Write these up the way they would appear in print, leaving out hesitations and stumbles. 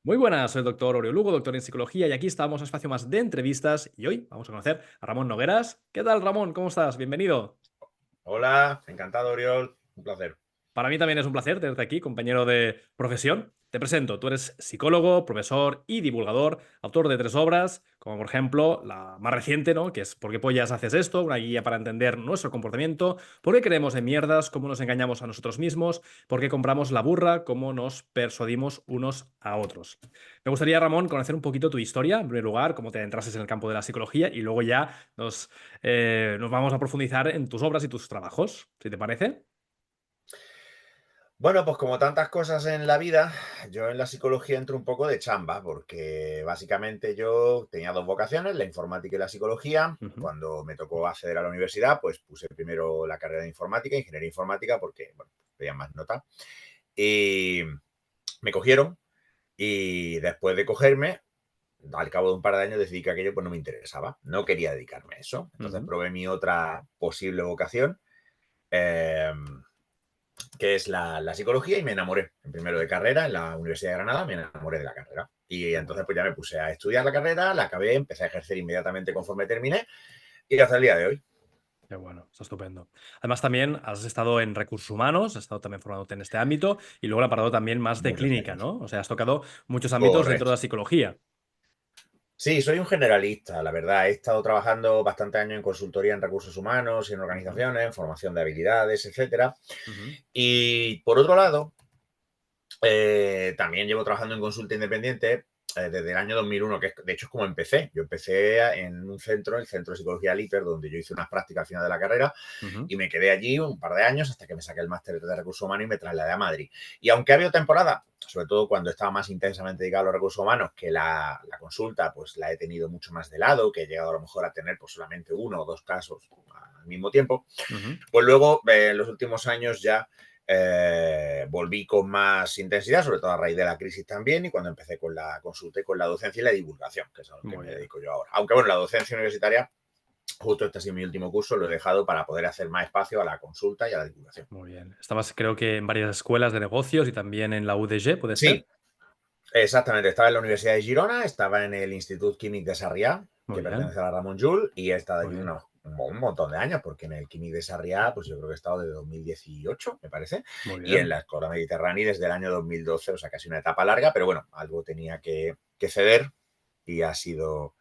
Muy buenas, soy el doctor Oriol Lugo, doctor en psicología, y aquí estamos en un espacio más de entrevistas. Y hoy vamos a conocer a Ramón Nogueras. ¿Qué tal, Ramón? ¿Cómo estás? Bienvenido. Hola, encantado, Oriol. Un placer. Para mí también es un placer tenerte aquí, compañero de profesión. Te presento, tú eres psicólogo, profesor y divulgador, autor de 3 obras, como por ejemplo la más reciente, ¿no? Que es ¿Por qué pollas haces esto? Una guía para entender nuestro comportamiento, por qué creemos en mierdas, cómo nos engañamos a nosotros mismos, por qué compramos la burra, cómo nos persuadimos unos a otros. Me gustaría, Ramón, conocer un poquito tu historia, en primer lugar, cómo te entrases en el campo de la psicología y luego ya nos vamos a profundizar en tus obras y tus trabajos, si te parece. Bueno, pues como tantas cosas en la vida, yo en la psicología entro un poco de chamba, porque básicamente yo tenía dos vocaciones, la informática y la psicología. Ujú. Cuando me tocó acceder a la universidad, pues puse primero la carrera de informática, ingeniería informática, porque, bueno, pedían más nota. Y me cogieron y después de cogerme, al cabo de un par de años decidí que aquello pues no me interesaba, no quería dedicarme a eso. Entonces Ujú. probé mi otra posible vocación. Eh, que es la psicología, y me enamoré en primero de carrera en la Universidad de Granada, me enamoré de la carrera. Y Qué entonces bueno, pues ya me puse a estudiar la carrera, la acabé, empecé a ejercer inmediatamente conforme terminé y hasta el día de hoy. qué bueno, está estupendo. Además, también has estado en recursos humanos, has estado también formándote en este ámbito y luego el apartado también más de Muchos clínica, años. ¿no? O sea, has tocado muchos ámbitos dentro de Correcto. la psicología. Sí, soy un generalista, la verdad. He estado trabajando bastante años en consultoría en recursos humanos y en Ujú. organizaciones, en formación de habilidades, etcétera. Ujú. Y por otro lado, también llevo trabajando en consulta independiente desde el año 2001, que de hecho es como empecé. Yo empecé en un centro, el Centro de Psicología Liper, donde yo hice unas prácticas al final de la carrera Ujú. y me quedé allí un par de años hasta que me saqué el máster de recursos humanos y me trasladé a Madrid. Y aunque ha habido temporada, sobre todo cuando estaba más intensamente dedicado a los recursos humanos, que la consulta pues la he tenido mucho más de lado, que he llegado a lo mejor a tener pues solamente uno o dos casos al mismo tiempo, Ujú. pues luego en los últimos años ya volví con más intensidad, sobre todo a raíz de la crisis también, y cuando empecé con la consulta y con la docencia y la divulgación, que es a lo que Muy me bien, dedico yo ahora. Aunque bueno, la docencia universitaria, justo este ha sido mi último curso, lo he dejado para poder hacer más espacio a la consulta y a la divulgación. muy bien. Estabas, creo que, en varias escuelas de negocios y también en la UDG, ¿puede Sí, ser? exactamente. Estaba en la Universidad de Girona, estaba en el Institut Químic de Sarriá, Muy que bien, pertenece a la Ramon Llull, y he estado muy allí bien, un montón de años, porque en el Químic de Sarriá, pues yo creo que he estado desde 2018, me parece, muy y en bien. la Escuela Mediterránea desde el año 2012, o sea, casi una etapa larga, pero bueno, algo tenía que ceder y ha sido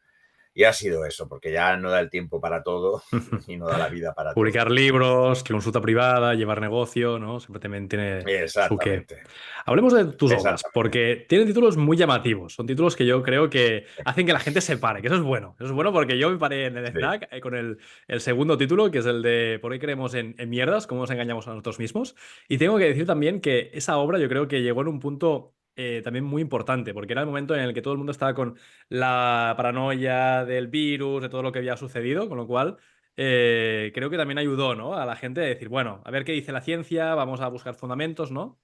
eso, porque ya no da el tiempo para todo y no da la vida para todo. Publicar libros, consulta privada, llevar negocio, ¿no? Siempre también tiene su qué. Exactamente, Hablemos de tus obras, exactamente. porque tienen títulos muy llamativos. Son títulos que yo creo que hacen que la gente se pare, que eso es bueno. Eso es bueno porque yo me paré en el Sí. FNAC con el segundo título, que es el de ¿Por qué creemos en mierdas? ¿Cómo nos engañamos a nosotros mismos? Y tengo que decir también que esa obra yo creo que llegó en un punto también muy importante, porque era el momento en el que todo el mundo estaba con la paranoia del virus, de todo lo que había sucedido, con lo cual creo que también ayudó, ¿no? A la gente a decir, bueno, a ver qué dice la ciencia, vamos a buscar fundamentos, ¿no?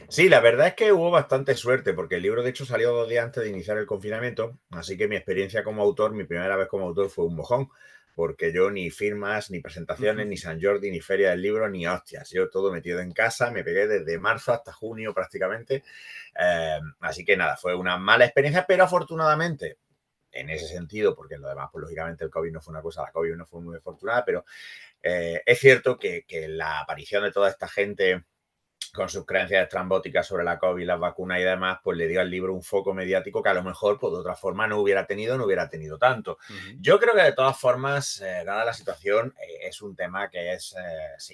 Sí, la verdad es que hubo bastante suerte, porque el libro de hecho salió 2 días antes de iniciar el confinamiento, así que mi experiencia como autor, mi primera vez como autor fue un mojón, porque yo ni firmas, ni presentaciones, ni San Jordi, ni feria del libro, ni hostias, yo todo metido en casa, me pegué desde marzo hasta junio prácticamente, así que nada, fue una mala experiencia, pero afortunadamente, en ese sentido, porque en lo demás, pues lógicamente el COVID no fue una cosa, la COVID no fue muy afortunada, pero es cierto que la aparición de toda esta gente con sus creencias estrambóticas sobre la COVID, las vacunas y demás, pues le dio al libro un foco mediático que a lo mejor, pues de otra forma, no hubiera tenido tanto. Ujú. Yo creo que de todas formas, dada la situación, es un tema que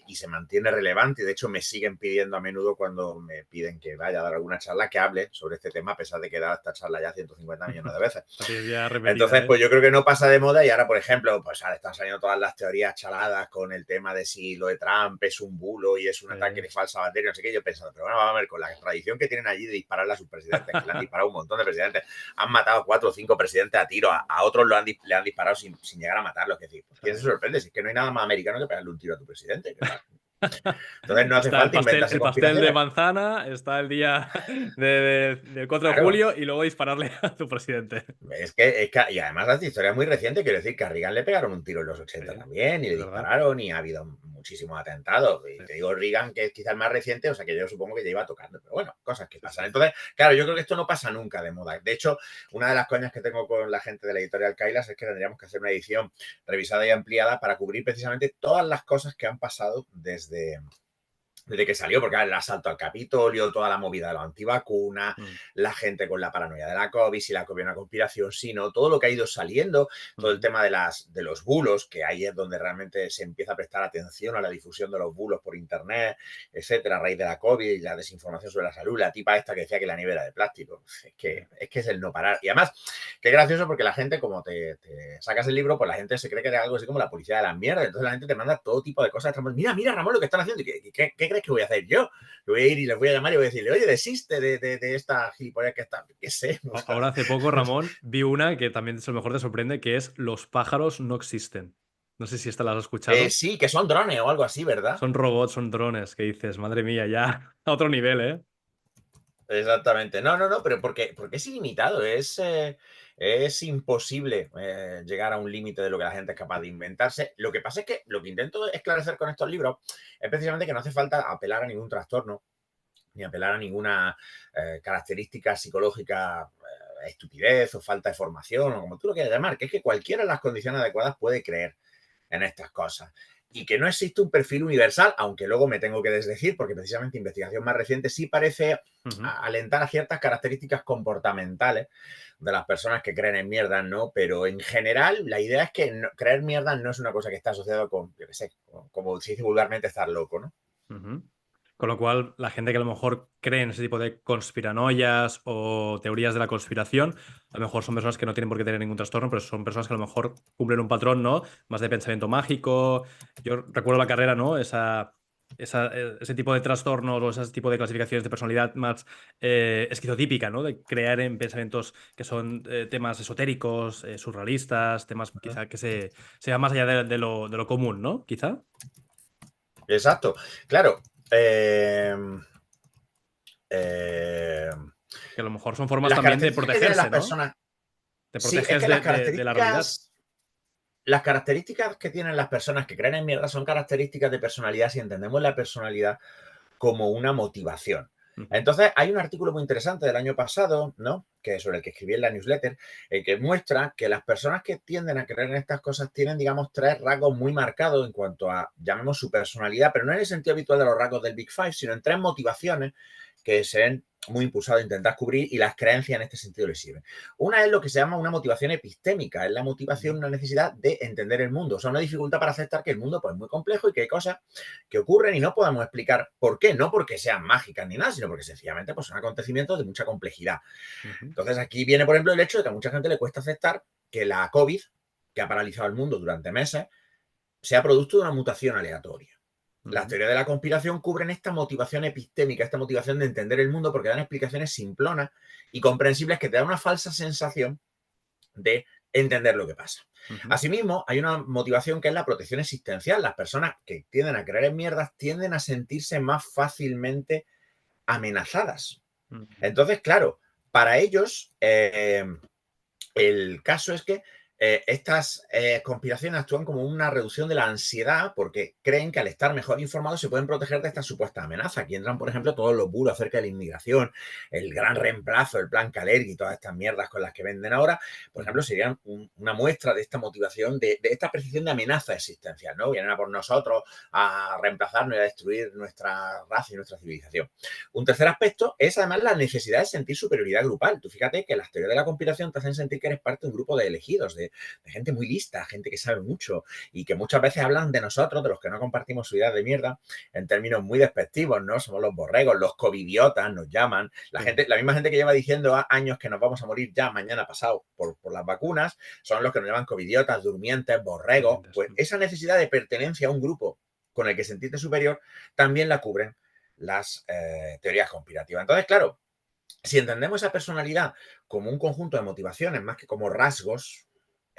y se mantiene relevante, y de hecho me siguen pidiendo a menudo cuando me piden que vaya a dar alguna charla que hable sobre este tema, a pesar de que he dado esta charla ya 150 millones de veces. La tienes ya repetida, Entonces, ¿eh? pues yo creo que no pasa de moda, y ahora, por ejemplo, pues ahora están saliendo todas las teorías chaladas con el tema de si lo de Trump es un bulo y es un ataque Eh, de falsa bandera, no sé qué. Yo pensando, pero bueno, vamos a ver, con la tradición que tienen allí de dispararle a sus presidentes, que le han disparado un montón de presidentes, han matado 4 o 5 presidentes a tiro, a otros le han disparado sin llegar a matarlos. Es decir, ¿quién se ¿sabes? sorprende? Si es que no hay nada más americano que pegarle un tiro a tu presidente. Entonces no hace Está falta inventarse el pastel de conspiraciones. manzana, está el día del 4 de Claro. julio y luego dispararle a tu presidente. Y además la historia es muy reciente, quiero decir que a Reagan le pegaron un tiro en los Sí, 80 también, y le es verdad. dispararon, y ha habido muchísimos atentados. Y Sí, te digo Reagan, que es quizás el más reciente, o sea que yo supongo que ya iba tocando, pero bueno, cosas que sí, pasan. sí. Entonces, claro, yo creo que esto no pasa nunca de moda. De hecho, una de las coñas que tengo con la gente de la editorial Kailas es que tendríamos que hacer una edición revisada y ampliada para cubrir precisamente todas las cosas que han pasado desde que salió, porque el asalto al Capitolio, toda la movida de los antivacunas, Mm, la gente con la paranoia de la COVID, si la COVID es una conspiración, si no, todo lo que ha ido saliendo, todo el mm, tema de los bulos, que ahí es donde realmente se empieza a prestar atención a la difusión de los bulos por internet, etcétera, a raíz de la COVID y la desinformación sobre la salud, la tipa esta que decía que la nieve era de plástico. sí. Es que es el no parar. Y además, qué gracioso porque la gente, como te sacas el libro, pues la gente se cree que es algo así como la policía de las mierdas. Entonces la gente te manda todo tipo de cosas. Mira, mira, Ramón, lo que están haciendo. ¿Qué crees que voy a hacer yo? Yo voy a ir y les voy a llamar y voy a decirle, oye, desiste de esta gilipollas que está. ¿Qué sé? O sea, Ahora hace poco, Ramón, vi una que también a lo mejor te sorprende, que es Los pájaros no existen. No sé si esta la has escuchado. sí, que son drones o algo así, ¿verdad? Son robots, son drones, que dices, madre mía, ya a otro nivel, ¿eh? Exactamente. No, no, no, pero porque es ilimitado, es imposible llegar a un límite de lo que la gente es capaz de inventarse. Lo que pasa es que lo que intento esclarecer con estos libros es precisamente que no hace falta apelar a ningún trastorno ni apelar a ninguna característica psicológica, estupidez o falta de formación o como tú lo quieras llamar, que es que cualquiera de las condiciones adecuadas puede creer en estas cosas. Y que no existe un perfil universal, aunque luego me tengo que desdecir, porque precisamente investigación más reciente sí parece Ujú. alentar a ciertas características comportamentales de las personas que creen en mierda, ¿no? Pero en general, la idea es que creer mierda no es una cosa que está asociada con, yo qué sé, como se dice vulgarmente, estar loco, ¿no? Ujú. Con lo cual, la gente que a lo mejor cree en ese tipo de conspiranoias o teorías de la conspiración, a lo mejor son personas que no tienen por qué tener ningún trastorno, pero son personas que a lo mejor cumplen un patrón, ¿no? Más de pensamiento mágico. Yo recuerdo la carrera, ¿no? Ese tipo de trastornos o ese tipo de clasificaciones de personalidad más esquizotípica, ¿no? De crear en pensamientos que son temas esotéricos, surrealistas, temas quizá que se van más allá de lo común, ¿no? Quizá. Exacto. Claro. Eh, eh, Que a lo mejor son formas las también de características que tienen las protegerse, ¿no? personas. Te Sí, es proteges que de la realidad. las características que tienen las personas que creen en mierda son características de personalidad si entendemos la personalidad como una motivación. Ujú, Entonces, hay un artículo muy interesante del año pasado, ¿no? Que sobre el que escribí en la newsletter, que muestra que las personas que tienden a creer en estas cosas tienen, digamos, tres rasgos muy marcados en cuanto a, llamemos su personalidad, pero no en el sentido habitual de los rasgos del Big Five, sino en tres motivaciones que se ven muy impulsados a intentar cubrir y las creencias en este sentido les sirven. Una es lo que se llama una motivación epistémica, es la motivación, ujú, una necesidad de entender el mundo, o sea, una dificultad para aceptar que el mundo pues, es muy complejo y que hay cosas que ocurren y no podemos explicar por qué, no porque sean mágicas ni nada, sino porque sencillamente pues, son acontecimientos de mucha complejidad. ujú, Entonces aquí viene, por ejemplo, el hecho de que a mucha gente le cuesta aceptar que la COVID, que ha paralizado el mundo durante meses, sea producto de una mutación aleatoria. Las ujú, teorías de la conspiración cubren esta motivación epistémica, esta motivación de entender el mundo porque dan explicaciones simplonas y comprensibles que te dan una falsa sensación de entender lo que pasa. ujú, Asimismo, hay una motivación que es la protección existencial. Las personas que tienden a creer en mierdas tienden a sentirse más fácilmente amenazadas. ujú. Entonces, claro, para ellos, el caso es que estas conspiraciones actúan como una reducción de la ansiedad porque creen que al estar mejor informados se pueden proteger de esta supuesta amenaza. Aquí entran, por ejemplo, todos los bulos acerca de la inmigración, el gran reemplazo, el plan Kalergi y todas estas mierdas con las que venden ahora, por ejemplo, Ujú. serían una muestra de esta motivación, de esta percepción de amenaza existencial, ¿no? Vienen a por nosotros a reemplazarnos y a destruir nuestra raza y nuestra civilización. Un tercer aspecto es además la necesidad de sentir superioridad grupal. Tú fíjate que las teorías de la conspiración te hacen sentir que eres parte de un grupo de elegidos, de gente muy lista, gente que sabe mucho y que muchas veces hablan de nosotros, de los que no compartimos su idea de mierda, en términos muy despectivos, ¿no? Somos los borregos, los covidiotas, nos llaman. Sí. La misma gente que lleva diciendo años que nos vamos a morir ya mañana pasado por las vacunas, son los que nos llaman covidiotas, durmientes, borregos. Durmientes. Pues esa necesidad de pertenencia a un grupo con el que sentirte superior también la cubren las teorías conspirativas. Entonces, claro, si entendemos esa personalidad como un conjunto de motivaciones más que como rasgos,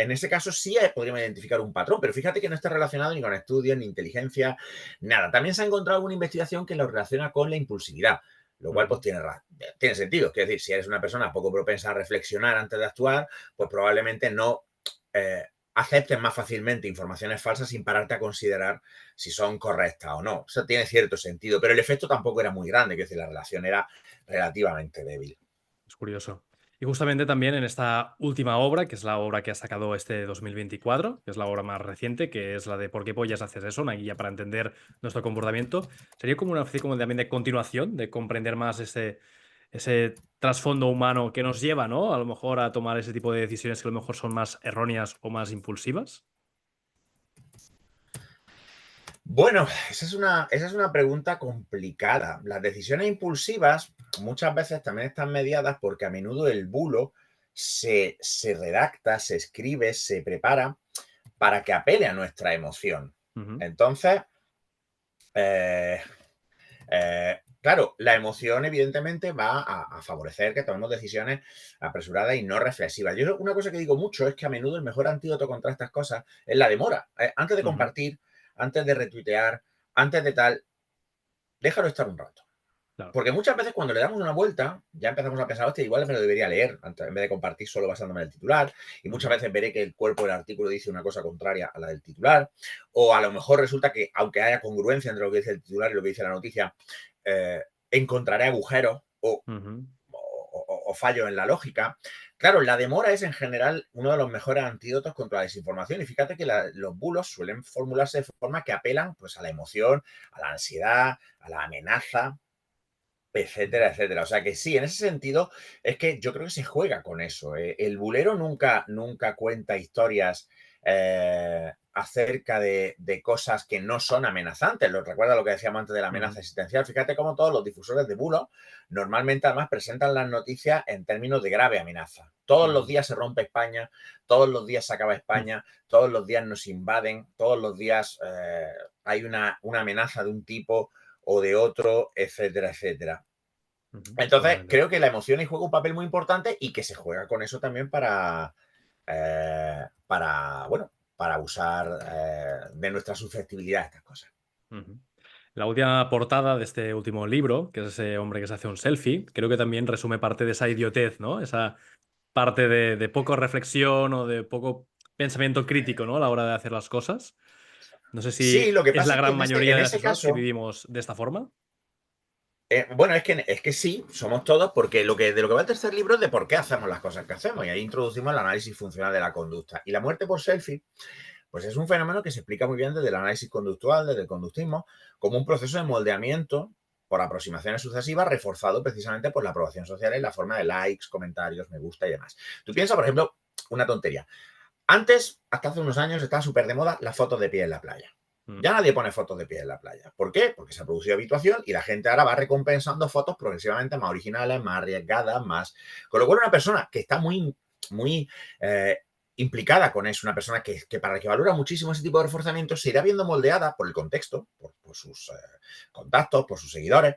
en ese caso sí podríamos identificar un patrón, pero fíjate que no está relacionado ni con estudios, ni inteligencia, nada. También se ha encontrado alguna investigación que lo relaciona con la impulsividad, lo cual pues tiene sentido. Es decir, si eres una persona poco propensa a reflexionar antes de actuar, pues probablemente no aceptes más fácilmente informaciones falsas sin pararte a considerar si son correctas o no. Eso tiene cierto sentido, pero el efecto tampoco era muy grande, es decir, la relación era relativamente débil. Es curioso. Y justamente también en esta última obra, que es la obra que ha sacado este 2024, que es la obra más reciente, que es la de ¿Por qué pollas haces eso? Una guía para entender nuestro comportamiento. Sería como una especie como también de continuación, de comprender más ese trasfondo humano que nos lleva, ¿no? A lo mejor a tomar ese tipo de decisiones que a lo mejor son más erróneas o más impulsivas. Bueno, esa es una pregunta complicada. Las decisiones impulsivas muchas veces también están mediadas porque a menudo el bulo se redacta, se escribe, se prepara para que apele a nuestra emoción. Ujú, Entonces, eh, claro, la emoción evidentemente va a favorecer que tomemos decisiones apresuradas y no reflexivas. Yo una cosa que digo mucho es que a menudo el mejor antídoto contra estas cosas es la demora. Antes de ujú, compartir, antes de retuitear, antes de tal, déjalo estar un rato. claro. Porque muchas veces cuando le damos una vuelta, ya empezamos a pensar, hostia, igual me lo debería leer, en vez de compartir solo basándome en el titular. Y muchas Ujú, veces veré que el cuerpo del artículo dice una cosa contraria a la del titular. O a lo mejor resulta que, aunque haya congruencia entre lo que dice el titular y lo que dice la noticia, encontraré agujeros ujú, o fallos en la lógica. Claro, la demora es en general uno de los mejores antídotos contra la desinformación. Y fíjate que los bulos suelen formularse de forma que apelan pues, a la emoción, a la ansiedad, a la amenaza, etcétera, ujú, etcétera. O sea que sí, en ese sentido es que yo creo que se juega con eso. El bulero nunca cuenta historias acerca de cosas que no son amenazantes. Recuerda lo que decíamos antes de la ujú, amenaza existencial. Fíjate cómo todos los difusores de bulos normalmente además presentan las noticias en términos de grave amenaza. Todos los ujú, días se rompe España, todos los días se acaba España, todos los días nos invaden, todos los días hay una amenaza de un tipo o de otro, etcétera, etcétera. ujú, Entonces, totalmente. creo que la emoción ahí juega un papel muy importante y que se juega con eso también bueno, para usar de nuestra susceptibilidad a estas cosas. Ujú. La última portada de este último libro, que es ese hombre que se hace un selfie, creo que también resume parte de esa idiotez, ¿no? Esa parte de poco reflexión o de poco pensamiento crítico, ¿no? A la hora de hacer las cosas. No sé Sí, si lo que es pasa la es que gran en, mayoría en de las ese personas que caso, vivimos de esta forma. bueno, es que sí, somos todos, porque de lo que va el tercer libro es de por qué hacemos las cosas que hacemos. Y ahí introducimos el análisis funcional de la conducta. Y la muerte por selfie pues es un fenómeno que se explica muy bien desde el análisis conductual, desde el conductismo, como un proceso de moldeamiento por aproximaciones sucesivas, reforzado precisamente por la aprobación social en la forma de likes, comentarios, me gusta y demás. Tú piensas, por ejemplo, una tontería. Antes, hasta hace unos años, estaba súper de moda las fotos de pie en la playa. Mm, Ya nadie pone fotos de pie en la playa. ¿Por qué? Porque se ha producido habituación y la gente ahora va recompensando fotos progresivamente más originales, más arriesgadas, más. Con lo cual, una persona que está muy eh, implicada con eso, una persona que para la que valora muchísimo ese tipo de reforzamiento, se irá viendo moldeada por el contexto, por sus contactos, por sus seguidores,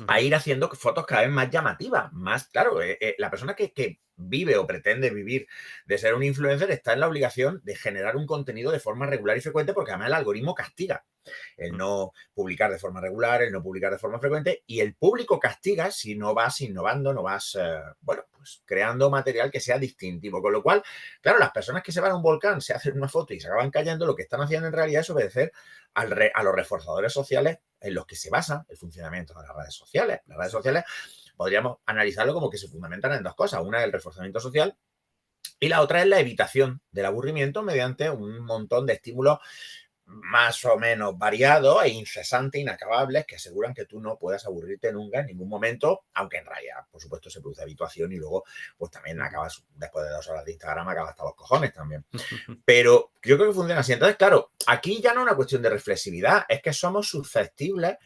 a ujú, ir haciendo fotos cada vez más llamativas, más, claro, la persona que vive o pretende vivir de ser un influencer está en la obligación de generar un contenido de forma regular y frecuente porque además el algoritmo castiga el mm, no publicar de forma regular, el no publicar de forma frecuente y el público castiga si no vas innovando, no vas, bueno, pues creando material que sea distintivo. Con lo cual, claro, las personas que se van a un volcán, se hacen una foto y se acaban cayendo, lo que están haciendo en realidad es obedecer a los reforzadores sociales en los que se basa el funcionamiento de las redes sociales. Las redes sí. sociales podríamos analizarlo como que se fundamentan en dos cosas. Una es el reforzamiento social y la otra es la evitación del aburrimiento mediante un montón de estímulos más o menos variados e incesantes, inacabables, que aseguran que tú no puedas aburrirte nunca en ningún momento, aunque en realidad, por supuesto, se produce habituación y luego, pues también Ujú. acabas, después de 2 horas de Instagram, acabas hasta los cojones también. Pero yo creo que funciona así. Entonces, claro, aquí ya no es una cuestión de reflexividad, es que somos susceptibles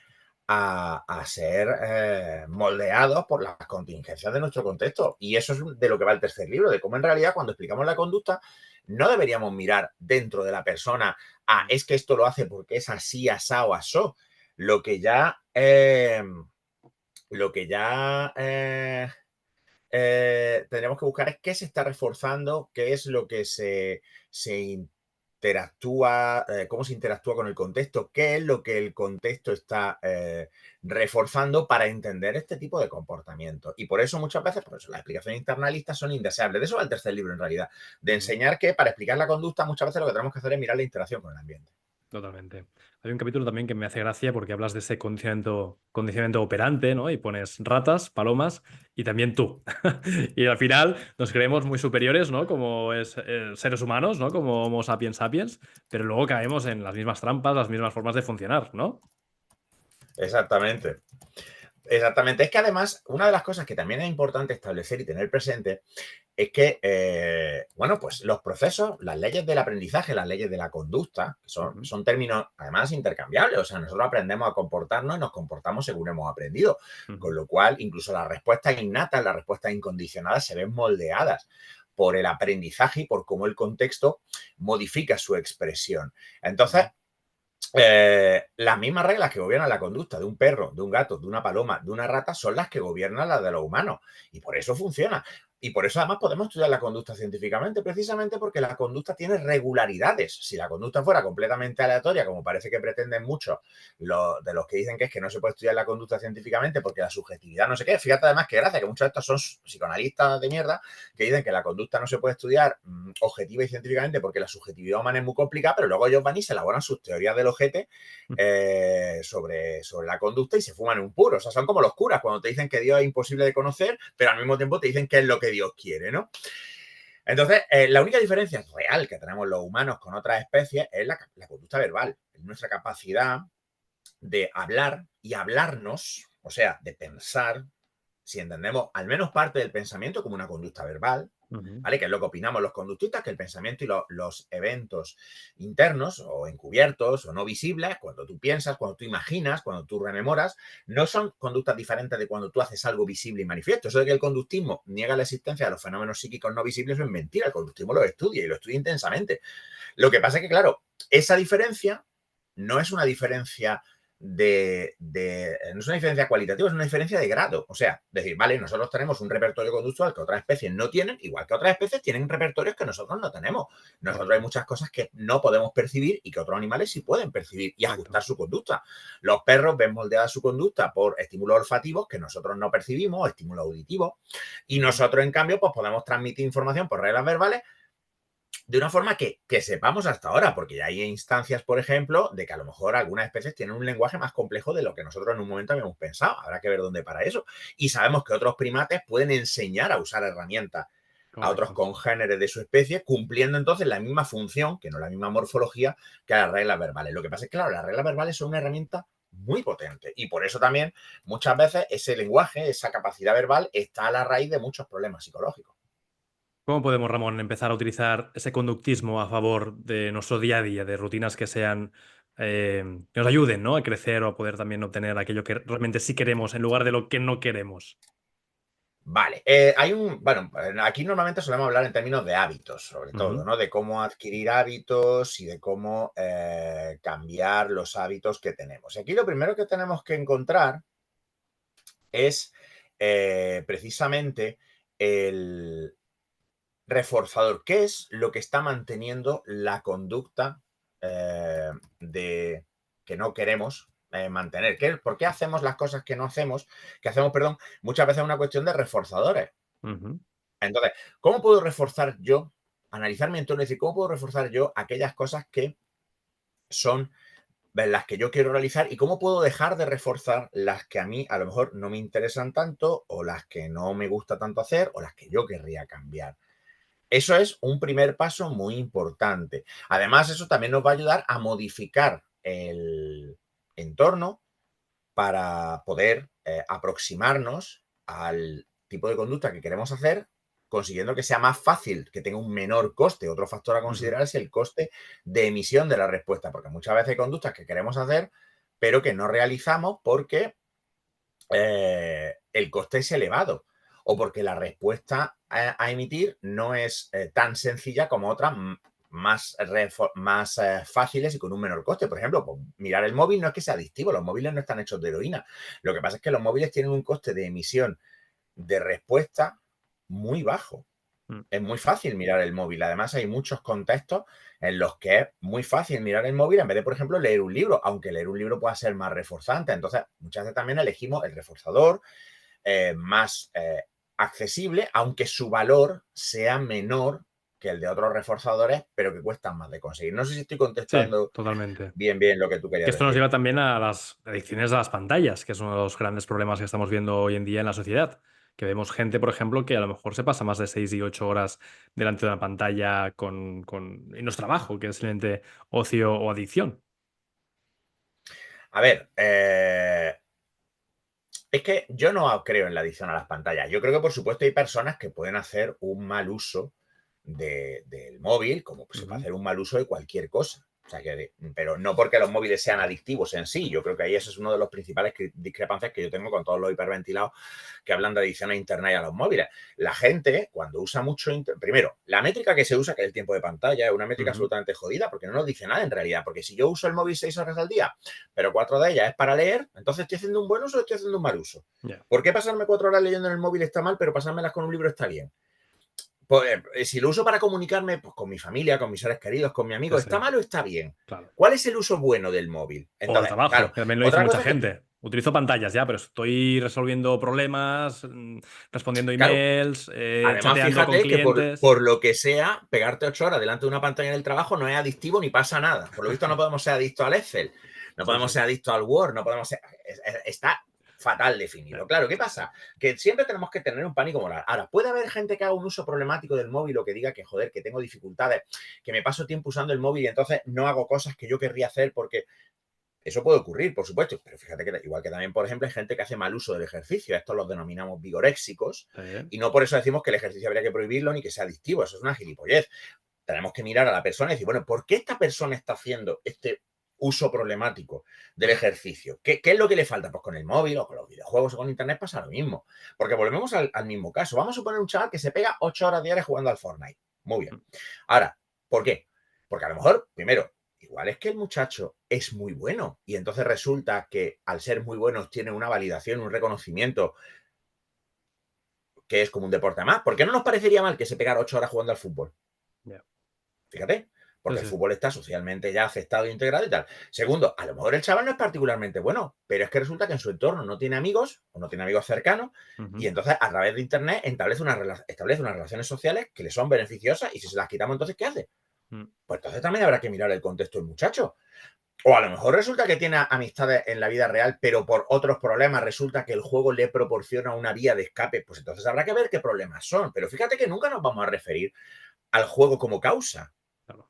a ser moldeados por las contingencias de nuestro contexto. Y eso es de lo que va el tercer libro, de cómo en realidad cuando explicamos la conducta no deberíamos mirar dentro de la persona a es que esto lo hace porque es así, asá o asó. Lo que ya, lo que ya tendremos que buscar es qué se está reforzando, qué es lo que se interactúa, cómo se interactúa con el contexto, qué es lo que el contexto está reforzando para entender este tipo de comportamiento. Y por eso muchas veces, por eso las explicaciones internalistas son indeseables. De eso va el tercer libro en realidad, de Ujú. enseñar que para explicar la conducta muchas veces lo que tenemos que hacer es mirar la interacción con el ambiente. Totalmente. Hay un capítulo también que me hace gracia porque hablas de ese condicionamiento operante, ¿no? Y pones ratas, palomas y también tú. Y al final nos creemos muy superiores, ¿no? Como seres humanos, ¿no? Como Homo sapiens sapiens, pero luego caemos en las mismas trampas, las mismas formas de funcionar, ¿no? Exactamente. Exactamente. Es que además, una de las cosas que también es importante establecer y tener presente es que, bueno, pues los procesos, las leyes del aprendizaje, las leyes de la conducta, Ujú, son términos además intercambiables. O sea, nosotros aprendemos a comportarnos y nos comportamos según hemos aprendido. ujú. Con lo cual, incluso las respuestas innatas, las respuestas incondicionadas se ven moldeadas por el aprendizaje y por cómo el contexto modifica su expresión. Entonces, Ujú. las mismas reglas que gobiernan la conducta de un perro, de un gato, de una paloma, de una rata, son las que gobiernan las de los humanos. Y por eso funciona. Y por eso además podemos estudiar la conducta científicamente, precisamente porque la conducta tiene regularidades. Si la conducta fuera completamente aleatoria, como parece que pretenden muchos de los que dicen que es que no se puede estudiar la conducta científicamente porque la subjetividad no sé qué, fíjate además que gracia, que muchos de estos son psicoanalistas de mierda que dicen que la conducta no se puede estudiar objetiva y científicamente porque la subjetividad humana es muy complicada, pero luego ellos van y se elaboran sus teorías del ojete sobre la conducta y se fuman un puro. O sea, son como los curas cuando te dicen que Dios es imposible de conocer, pero al mismo tiempo te dicen que es lo que Dios quiere, ¿no? Entonces, la única diferencia real que tenemos los humanos con otras especies es la conducta verbal, es nuestra capacidad de hablar y hablarnos, o sea, de pensar, si entendemos al menos parte del pensamiento como una conducta verbal, Ujú. ¿vale? Que es lo que opinamos los conductistas, que el pensamiento y los eventos internos o encubiertos o no visibles, cuando tú piensas, cuando tú imaginas, cuando tú rememoras, no son conductas diferentes de cuando tú haces algo visible y manifiesto. Eso de que el conductismo niega la existencia de los fenómenos psíquicos no visibles es mentira. El conductismo lo estudia y lo estudia intensamente. Lo que pasa es que, claro, esa diferencia no es una diferencia no es una diferencia cualitativa, es una diferencia de grado. O sea, decir, vale, nosotros tenemos un repertorio conductual que otras especies no tienen, igual que otras especies tienen repertorios que nosotros no tenemos. Nosotros hay Correcto. muchas cosas que no podemos percibir y que otros animales sí pueden percibir y Exacto. ajustar su conducta. Los perros ven moldeada su conducta por estímulos olfativos que nosotros no percibimos, estímulos auditivos, y Ujú. nosotros, en cambio, pues podemos transmitir información por reglas verbales de una forma que sepamos hasta ahora, porque ya hay instancias, por ejemplo, de que a lo mejor algunas especies tienen un lenguaje más complejo de lo que nosotros en un momento habíamos pensado. Habrá que ver dónde para eso. Y sabemos que otros primates pueden enseñar a usar herramientas a otros Correcto. congéneres de su especie, cumpliendo entonces la misma función, que no la misma morfología, que las reglas verbales. Lo que pasa es que, claro, las reglas verbales son una herramienta muy potente y por eso también muchas veces ese lenguaje, esa capacidad verbal está a la raíz de muchos problemas psicológicos. ¿Cómo podemos, Ramón, empezar a utilizar ese conductismo a favor de nuestro día a día, de rutinas que sean, que nos ayuden, ¿no? A crecer o a poder también obtener aquello que realmente sí queremos en lugar de lo que no queremos? Vale, bueno, aquí normalmente solemos hablar en términos de hábitos, sobre todo, Ujú, ¿no? De cómo adquirir hábitos y de cómo cambiar los hábitos que tenemos. Y aquí lo primero que tenemos que encontrar es precisamente el reforzador. ¿Qué es lo que está manteniendo la conducta de que no queremos mantener? ¿Por qué hacemos las cosas que no hacemos? Que hacemos, perdón, muchas veces es una cuestión de reforzadores. ujú. Entonces, ¿cómo puedo reforzar yo, analizar mi entorno y decir, cómo puedo reforzar yo aquellas cosas que son las que yo quiero realizar y cómo puedo dejar de reforzar las que a mí a lo mejor no me interesan tanto o las que no me gusta tanto hacer o las que yo querría cambiar? Eso es un primer paso muy importante. Además, eso también nos va a ayudar a modificar el entorno para poder aproximarnos al tipo de conducta que queremos hacer, consiguiendo que sea más fácil, que tenga un menor coste. Otro factor a Ujú. considerar es el coste de emisión de la respuesta, porque muchas veces hay conductas que queremos hacer, pero que no realizamos porque el coste es elevado o porque la respuesta a emitir no es tan sencilla como otras más fáciles y con un menor coste. Por ejemplo, pues, mirar el móvil no es que sea adictivo, los móviles no están hechos de heroína. Lo que pasa es que los móviles tienen un coste de emisión de respuesta muy bajo. Mm. Es muy fácil mirar el móvil. Además, hay muchos contextos en los que es muy fácil mirar el móvil en vez de, por ejemplo, leer un libro, aunque leer un libro pueda ser más reforzante. Entonces, muchas veces también elegimos el reforzador más accesible, aunque su valor sea menor que el de otros reforzadores, pero que cuestan más de conseguir. No sé si estoy Sí, contestando totalmente. bien lo que tú Que querías esto nos decir. lleva también a las adicciones a las pantallas, que es uno de los grandes problemas que estamos viendo hoy en día en la sociedad. Que vemos gente, por ejemplo, que a lo mejor se pasa más de 6 y 8 horas delante de una pantalla y no es trabajo, que es simplemente ocio o adicción. A ver, es que yo no creo en la adicción a las pantallas. Yo creo que, por supuesto, hay personas que pueden hacer un mal uso del móvil, como se puede Ujú. hacer un mal uso de cualquier cosa. O sea, pero no porque los móviles sean adictivos en sí. Yo creo que ahí ese es uno de los principales discrepancias que yo tengo con todos los hiperventilados que hablan de adicción a Internet y a los móviles. La gente, cuando usa mucho primero, la métrica que se usa, que es el tiempo de pantalla, es una métrica Ujú. absolutamente jodida porque no nos dice nada en realidad. Porque si yo uso el móvil 6 horas al día, pero 4 de ellas es para leer, entonces estoy haciendo un buen uso o estoy haciendo un mal uso. Ya. ¿Por qué pasarme 4 horas leyendo en el móvil está mal, pero pasármelas con un libro está bien? Pues, si lo uso para comunicarme pues, con mi familia, con mis seres queridos, con mi amigo, Sí, ¿está sí. mal o está bien? Claro. ¿Cuál es el uso bueno del móvil? O el Entonces, trabajo, claro, que también lo dice otra mucha cosa es que, gente. Utilizo pantallas ya, pero estoy resolviendo problemas, respondiendo claro, emails, además chateando con fíjate que clientes. por lo que sea, pegarte 8 horas delante de una pantalla en el trabajo no es adictivo ni pasa nada. Por lo visto no podemos ser adictos al Excel, no Sí, podemos sí. ser adictos al Word, no podemos ser... Está fatal definido. Ya. Claro, ¿qué pasa? Que siempre tenemos que tener un pánico moral. Ahora, puede haber gente que haga un uso problemático del móvil o que diga que, joder, que tengo dificultades, que me paso tiempo usando el móvil y entonces no hago cosas que yo querría hacer porque eso puede ocurrir, por supuesto, pero fíjate que igual que también, por ejemplo, hay gente que hace mal uso del ejercicio. Estos los denominamos vigoréxicos Sí. y no por eso decimos que el ejercicio habría que prohibirlo ni que sea adictivo. Eso es una gilipollez. Tenemos que mirar a la persona y decir, bueno, ¿por qué esta persona está haciendo este uso problemático del Mm. ejercicio? ¿Qué es lo que le falta? Pues con el móvil o con los videojuegos o con internet pasa lo mismo. Porque volvemos al mismo caso. Vamos a suponer un chaval que se pega 8 horas diarias jugando al Fortnite. Muy bien. Mm. Ahora, ¿por qué? Porque a lo mejor, primero, igual es que el muchacho es muy bueno y entonces resulta que al ser muy bueno tiene una validación, un reconocimiento que es como un deporte más. ¿Por qué no nos parecería mal que se pegara 8 horas jugando al fútbol? Ya. Fíjate, Sí, porque el sí. fútbol está socialmente ya aceptado e integrado y tal. Segundo, a lo mejor el chaval no es particularmente bueno, pero es que resulta que en su entorno no tiene amigos o no tiene amigos cercanos y Ujú. entonces a través de Internet establece unas relaciones sociales que le son beneficiosas y si se las quitamos, entonces, ¿qué hace? Mm. Pues entonces también habrá que mirar el contexto del muchacho. O a lo mejor resulta que tiene amistades en la vida real, pero por otros problemas resulta que el juego le proporciona una vía de escape. Pues entonces habrá que ver qué problemas son. Pero fíjate que nunca nos vamos a referir al juego como causa, Claro.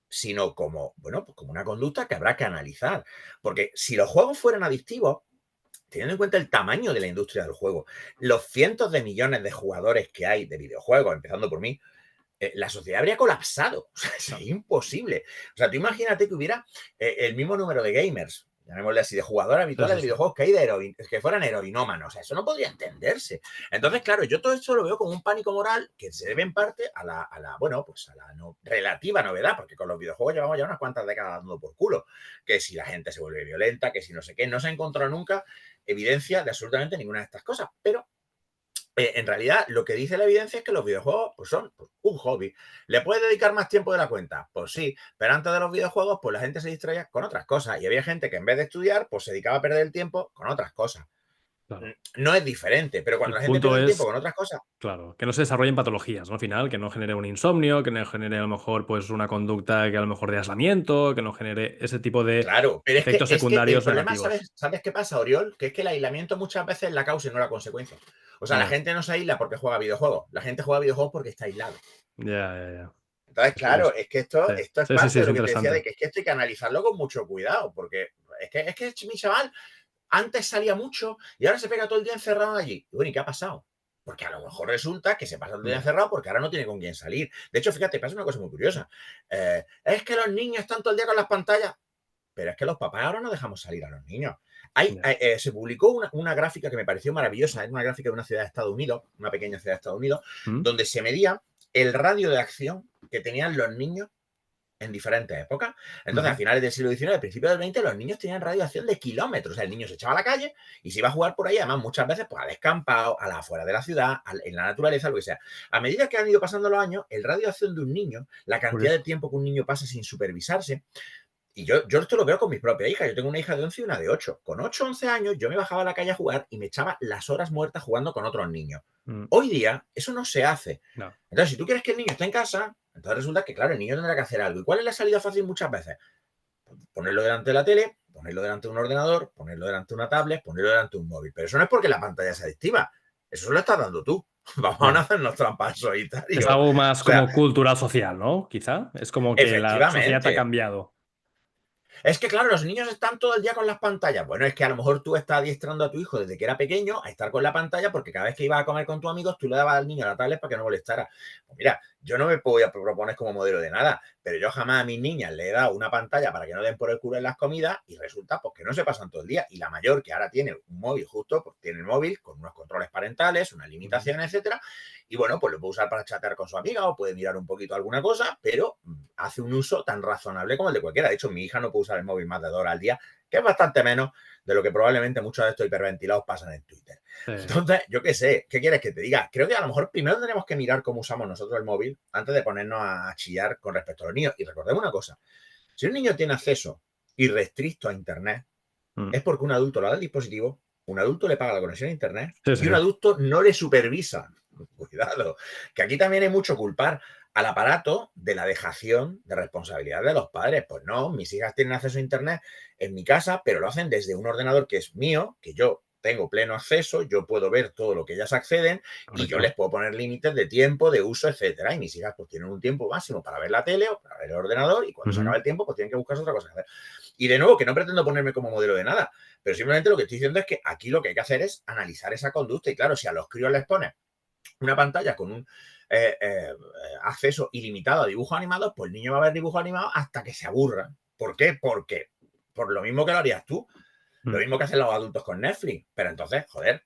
sino como, bueno, pues como una conducta que habrá que analizar. Porque si los juegos fueran adictivos, teniendo en cuenta el tamaño de la industria del juego, los cientos de millones de jugadores que hay de videojuegos, empezando por mí, la sociedad habría colapsado. O sea, Claro. sería imposible. O sea, tú imagínate que hubiera el mismo número de gamers, llamémosle así, de jugadores Sí, habituales sí, de sí. videojuegos que hay que fueran heroinómanos. O sea, eso no podría entenderse. Entonces, claro, yo todo esto lo veo como un pánico moral que se debe en parte bueno, pues a la relativa novedad, porque con los videojuegos llevamos ya unas cuantas décadas dando por culo. Que si la gente se vuelve violenta, que si no sé qué, no se ha encontrado nunca evidencia de absolutamente ninguna de estas cosas. Pero en realidad, lo que dice la evidencia es que los videojuegos pues, son pues, un hobby. ¿Le puedes dedicar más tiempo de la cuenta? Pues sí, pero antes de los videojuegos, pues la gente se distraía con otras cosas. Y había gente que en vez de estudiar, pues se dedicaba a perder el tiempo con otras cosas. Claro. No es diferente, pero cuando El la gente punto pierde el tiempo es, con otras cosas, claro, que no se desarrollen patologías, ¿no? Al final, que no genere un insomnio, que no genere a lo mejor pues una conducta que a lo mejor de aislamiento, que no genere ese tipo de claro, pero efectos es que el secundarios problema, negativos. ¿sabes qué pasa, Oriol? Que es que el aislamiento muchas veces es la causa y no la consecuencia. O sea, la Ya, gente no se aísla porque juega videojuegos, la gente juega videojuegos porque está aislado. ya, ya, ya. Entonces, Es- claro, es que esto, sí, esto es sí, sí, sí, parte de es lo que te decía interesante. de que es que esto hay que analizarlo con mucho cuidado, porque es que mi chaval antes salía mucho y ahora se pega todo el día encerrado allí. Y bueno, ¿y qué ha pasado? Porque a lo mejor resulta que se pasa todo el día Ya, encerrado porque ahora no tiene con quién salir. De hecho, fíjate, pasa una cosa muy curiosa. Es que los niños están todo el día con las pantallas, pero es que los papás ahora no dejamos salir a los niños. ya. Se publicó una gráfica que me pareció maravillosa, es una gráfica de una ciudad de Estados Unidos, una pequeña ciudad de Estados Unidos, ¿Mm? donde se medía el radio de acción que tenían los niños en diferentes épocas. Entonces, a Ujú. finales del siglo XIX, principios del XX, los niños tenían radiación de kilómetros. O sea, el niño se echaba a la calle y se iba a jugar por ahí, además, muchas veces pues, a descampado, a la afuera de la ciudad, en la naturaleza, lo que sea. A medida que han ido pasando los años, el radio de acción de un niño, la cantidad de Curioso. tiempo que un niño pasa sin supervisarse, y yo esto lo veo con mis propias hijas. Yo tengo una hija de 11 y una de 8. Con 8 o 11 años yo me bajaba a la calle a jugar y me echaba las horas muertas jugando con otros niños. Mm, Hoy día eso no se hace. no. Entonces, si tú quieres que el niño esté en casa, entonces resulta que, claro, el niño tendrá que hacer algo. ¿Y cuál es la salida fácil muchas veces? Ponerlo delante de la tele, ponerlo delante de un ordenador, ponerlo delante de una tablet, ponerlo delante de un móvil. Pero eso no es porque la pantalla sea adictiva. Eso se lo estás dando tú. Vamos a no Ya. hacernos trampas Es solitarios. O algo más sea, como cultural social, ¿no? Quizá. Es como que la sociedad ha efectivamente. cambiado. Es que, claro, los niños están todo el día con las pantallas. Bueno, es que a lo mejor tú estás adiestrando a tu hijo desde que era pequeño a estar con la pantalla porque cada vez que ibas a comer con tus amigos tú le dabas al niño la tablet para que no molestara. Pues mira, yo no me voy a proponer como modelo de nada, pero yo jamás a mis niñas le he dado una pantalla para que no den por el culo en las comidas y resulta pues que no se pasan todo el día. Y la mayor, que ahora tiene un móvil justo, pues tiene el móvil con unos controles parentales, unas Ujú. limitaciones, etcétera. Y bueno, pues lo puede usar para chatear con su amiga o puede mirar un poquito alguna cosa, pero hace un uso tan razonable como el de cualquiera. De hecho, mi hija no puede usar el móvil más de 2 horas al día, que es bastante menos de lo que probablemente muchos de estos hiperventilados pasan en Twitter. Sí. Entonces, yo qué sé, ¿qué quieres que te diga? Creo que a lo mejor primero tenemos que mirar cómo usamos nosotros el móvil antes de ponernos a chillar con respecto a los niños. Y recordemos una cosa, si un niño tiene acceso irrestricto a Internet, Mm. es porque un adulto le da el dispositivo, un adulto le paga la conexión a Internet Sí, y un sí. adulto no le supervisa. Cuidado, que aquí también hay mucho culpar al aparato de la dejación de responsabilidad de los padres. Pues no, mis hijas tienen acceso a Internet en mi casa, pero lo hacen desde un ordenador que es mío, que yo tengo pleno acceso, yo puedo ver todo lo que ellas acceden y yo les Correcto. puedo poner límites de tiempo, de uso, etcétera. Y mis hijas pues tienen un tiempo máximo para ver la tele o para ver el ordenador y cuando se acaba Ujú. el tiempo pues tienen que buscarse otra cosa que hacer. Y de nuevo, que no pretendo ponerme como modelo de nada, pero simplemente lo que estoy diciendo es que aquí lo que hay que hacer es analizar esa conducta. Y claro, si a los críos les pones una pantalla con un acceso ilimitado a dibujos animados, pues el niño va a ver dibujos animados hasta que se aburra. ¿Por qué? Porque por lo mismo que lo harías tú, lo Mm. mismo que hacen los adultos con Netflix. Pero entonces, joder,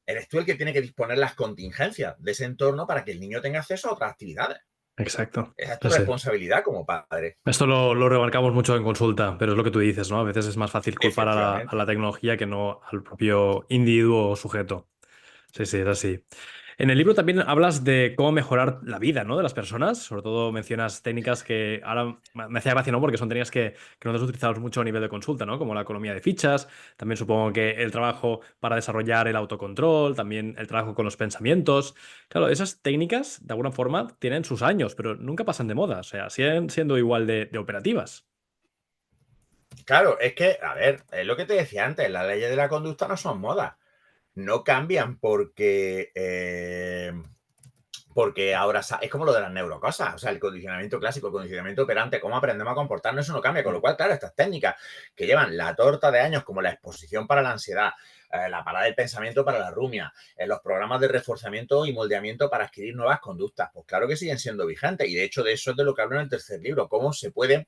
eres tú el que tiene que disponer las contingencias de ese entorno para que el niño tenga acceso a otras actividades. Exacto. Esa es tu Sí, sí. responsabilidad como padre. Esto lo remarcamos mucho en consulta, pero es lo que tú dices, ¿no? A veces es más fácil culpar a la Efectivamente. tecnología que no al propio individuo o sujeto. Sí, sí, es así. En el libro también hablas de cómo mejorar la vida, ¿no? De las personas. Sobre todo mencionas técnicas que ahora me hacía gracia, ¿no? Porque son técnicas que nosotros utilizamos mucho a nivel de consulta, ¿no? Como la economía de fichas. También supongo que el trabajo para desarrollar el autocontrol, también el trabajo con los pensamientos. Claro, esas técnicas, de alguna forma, tienen sus años, pero nunca pasan de moda. O sea, siguen siendo igual de operativas. Claro, es que, a ver, es lo que te decía antes, las leyes de la conducta no son modas, no cambian porque ahora es como lo de las neurocosas, o sea, el condicionamiento clásico, el condicionamiento operante, cómo aprendemos a comportarnos, eso no cambia. Con lo Mm. cual, claro, estas técnicas que llevan la torta de años, como la exposición para la ansiedad, la parada del pensamiento para la rumia, los programas de reforzamiento y moldeamiento para adquirir nuevas conductas, pues claro que siguen siendo vigentes. Y de hecho, de eso es de lo que hablo en el tercer libro, cómo se puede,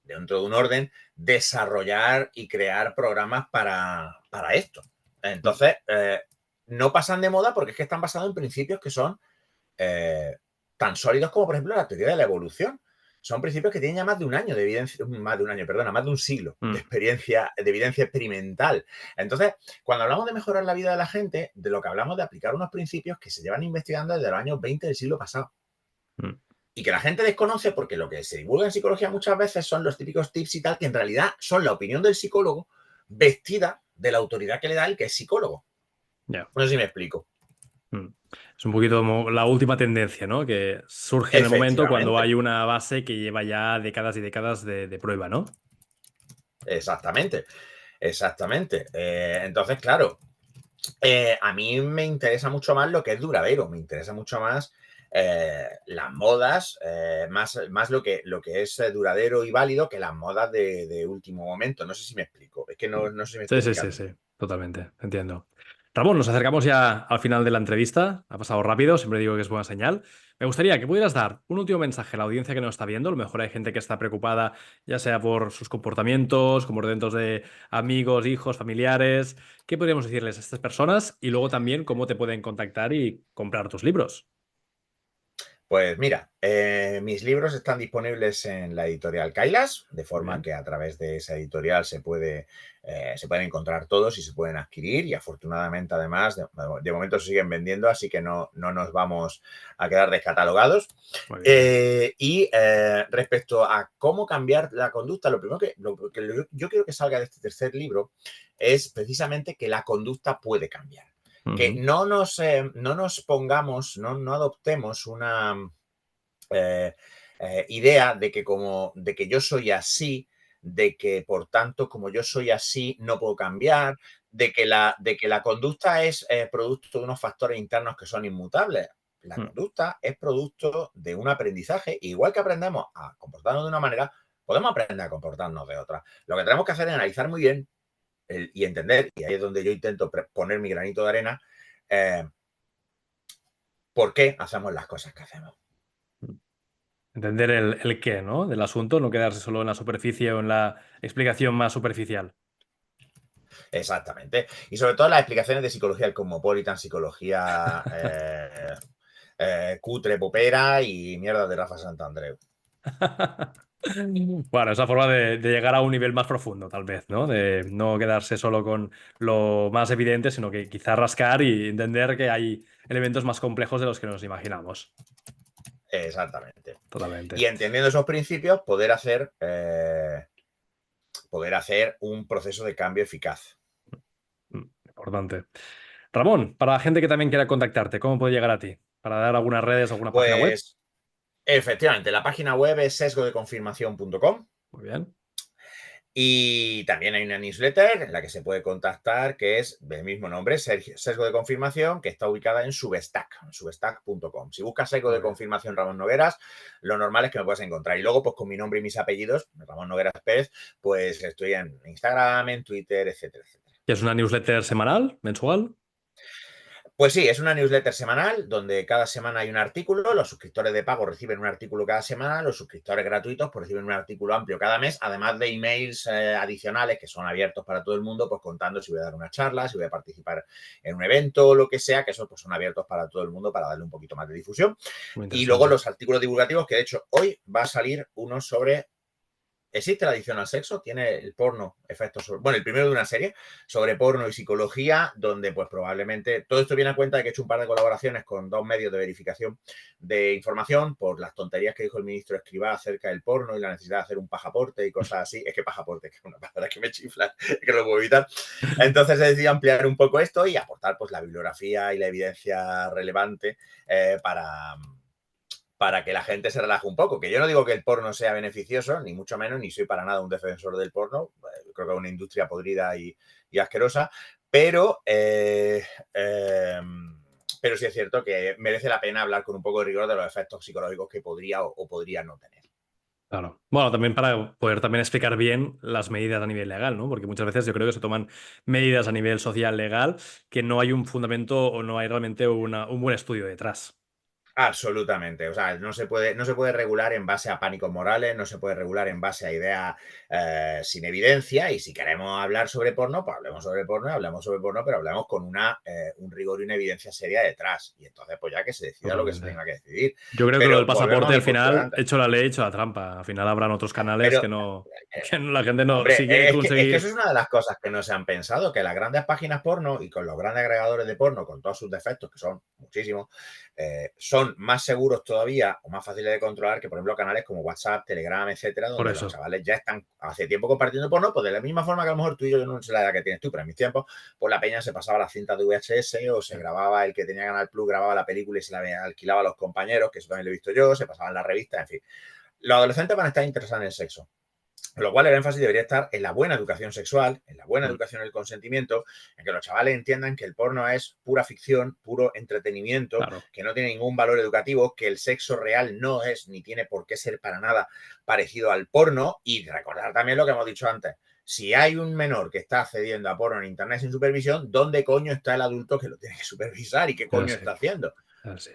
dentro de un orden, desarrollar y crear programas para esto. Mm. Entonces, no pasan de moda porque es que están basados en principios que son eh, tan sólidos como, por ejemplo, la teoría de la evolución. Son principios que tienen ya más de un año de evidencia, más de un año, perdona, más de un siglo de Mm. experiencia, de evidencia experimental. Entonces, cuando hablamos de mejorar la vida de la gente, de lo que hablamos de aplicar unos principios que se llevan investigando desde los años 20 del siglo pasado Mm. y que la gente desconoce porque lo que se divulga en psicología muchas veces son los típicos tips y tal, que en realidad son la opinión del psicólogo vestida de la autoridad que le da el que es psicólogo. Ya. No sé si me explico. Mm. Es un poquito como la última tendencia, ¿no? Que surge en el momento cuando Efectivamente, hay una base que lleva ya décadas y décadas de prueba, ¿no? exactamente, exactamente. Entonces, claro, a mí me interesa mucho más lo que es duradero, me interesa mucho más las modas, más lo que es duradero y válido que las modas de último momento. No sé si me explico, es que Mm. no sé si me estoy Sí, sí, sí, explicando. sí, totalmente, entiendo. Ramón, nos acercamos ya al final de la entrevista. Ha pasado rápido, siempre digo que es buena señal. Me gustaría que pudieras dar un último mensaje a la audiencia que nos está viendo. A lo mejor hay gente que está preocupada, ya sea por sus comportamientos, comportamientos de amigos, hijos, familiares. ¿Qué podríamos decirles a estas personas? Y luego también cómo te pueden contactar y comprar tus libros. Pues mira, mis libros están disponibles en la editorial Kailas, de Muy forma bien. que a través de esa editorial se pueden encontrar todos y se pueden adquirir. Y afortunadamente, además, de momento se siguen vendiendo, así que no nos vamos a quedar descatalogados. Muy bien. Respecto a cómo cambiar la conducta, lo primero que yo quiero que salga de este tercer libro es precisamente que la conducta puede cambiar. Que Ujú. no nos pongamos, no adoptemos una idea de que yo soy así, de que por tanto, como yo soy así, no puedo cambiar, de que la conducta es producto de unos factores internos que son inmutables. La Mm. conducta es producto de un aprendizaje. Igual que aprendemos a comportarnos de una manera, podemos aprender a comportarnos de otra. Lo que tenemos que hacer es analizar muy bien y entender, y ahí es donde yo intento poner mi granito de arena, eh, por qué hacemos las cosas que hacemos. Entender el qué, ¿no? Del asunto, no quedarse solo en la superficie o en la explicación más superficial. Exactamente. Y sobre todo las explicaciones de psicología del Cosmopolitan, psicología cutre, popera y mierda de Rafa Santandreu. Bueno, esa forma de llegar a un nivel más profundo, tal vez, ¿no? De no quedarse solo con lo más evidente, sino que quizá rascar y entender que hay elementos más complejos de los que nos imaginamos. Exactamente. Y Totalmente. entendiendo esos principios, poder hacer un proceso de cambio eficaz. Importante. Ramón, para la gente que también quiera contactarte, ¿cómo puede llegar a ti? Para dar algunas redes, alguna página web. Pues efectivamente, la página web es sesgodeconfirmación.com. Muy bien. Y también hay una newsletter en la que se puede contactar, que es del mismo nombre, Sesgo de Confirmación, que está ubicada en Substack, substack.com. Si buscas Sesgo de Muy bien. Confirmación Ramón Nogueras, lo normal es que me puedas encontrar. Y luego, pues con mi nombre y mis apellidos, Ramón Nogueras Pérez, pues estoy en Instagram, en Twitter, etcétera, etcétera. ¿Y es una newsletter semanal, mensual? Pues sí, es una newsletter semanal donde cada semana hay un artículo. Los suscriptores de pago reciben un artículo cada semana, los suscriptores gratuitos pues reciben un artículo amplio cada mes, además de emails adicionales que son abiertos para todo el mundo, pues contando si voy a dar una charla, si voy a participar en un evento o lo que sea, que esos pues son abiertos para todo el mundo para darle un poquito más de difusión. Muy Y luego interesante. los artículos divulgativos, que de hecho hoy va a salir uno sobre ¿existe la adicción al sexo? Tiene el porno efectos sobre... Bueno, el primero de una serie sobre porno y psicología, donde pues probablemente... Todo esto viene a cuenta de que he hecho un par de colaboraciones con dos medios de verificación de información por las tonterías que dijo el ministro Escrivá acerca del porno y la necesidad de hacer un pajaporte y cosas así. Es que pajaporte, que es una palabra que me chifla, que no lo puedo evitar. Entonces he decidido ampliar un poco esto y aportar pues la bibliografía y la evidencia relevante para que la gente se relaje un poco. Que yo no digo que el porno sea beneficioso, ni mucho menos, ni soy para nada un defensor del porno. Creo que es una industria podrida y asquerosa, pero, pero sí es cierto que merece la pena hablar con un poco de rigor de los efectos psicológicos que podría o podría no tener. Claro. Bueno, también para poder también explicar bien las medidas a nivel legal, ¿no? Porque muchas veces yo creo que se toman medidas a nivel social legal que no hay un fundamento o no hay realmente un buen estudio detrás. Absolutamente. O sea, no se puede regular en base a pánicos morales, no se puede regular en base a ideas sin evidencia. Y si queremos hablar sobre porno, pues hablemos sobre porno, pero hablemos con un rigor y una evidencia seria detrás. Y entonces, pues ya que se decida lo que se Totalmente. tenga que decidir. Yo creo que lo del Pero volvemos a pasaporte mi al postura de final, antes. hecho la ley, hecho la trampa. Al final habrán otros canales Pero que la gente no, hombre, si quiere es que eso es conseguir. una de las cosas que no se han pensado, que las grandes páginas porno y con los grandes agregadores de porno, con todos sus defectos, que son muchísimos, son más seguros todavía o más fáciles de controlar que, por ejemplo, canales como WhatsApp, Telegram, etcétera, Por donde los eso. chavales ya están hace tiempo compartiendo porno, pues de la misma forma que a lo mejor tú y yo no sé la edad que tienes tú, pero en mis tiempos, pues la peña se pasaba las cintas de VHS o se grababa, el que tenía Canal Plus grababa la película y se la alquilaba a los compañeros, que eso también lo he visto yo, se pasaban las revistas, en fin. Los adolescentes van a estar interesados en el sexo. Lo cual el énfasis debería estar en la buena educación sexual, en la buena Mm. educación del consentimiento, en que los chavales entiendan que el porno es pura ficción, puro entretenimiento, Claro. que no tiene ningún valor educativo, que el sexo real no es ni tiene por qué ser para nada parecido al porno. Y recordar también lo que hemos dicho antes. Si hay un menor que está accediendo a porno en internet sin supervisión, ¿dónde coño está el adulto que lo tiene que supervisar y qué coño Así. está haciendo? Así.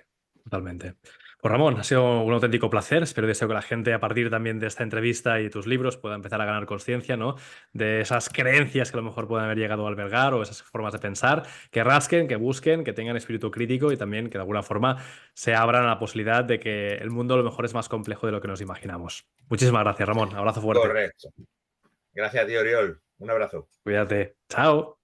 Totalmente. Pues Ramón, ha sido un auténtico placer. Espero y deseo que la gente, a partir también de esta entrevista y tus libros, pueda empezar a ganar conciencia, ¿no? De esas creencias que a lo mejor pueden haber llegado a albergar o esas formas de pensar, que rasquen, que busquen, que tengan espíritu crítico y también que de alguna forma se abran a la posibilidad de que el mundo a lo mejor es más complejo de lo que nos imaginamos. Muchísimas gracias, Ramón. Abrazo fuerte. Correcto. Gracias a ti, Oriol. Un abrazo. Cuídate. Chao.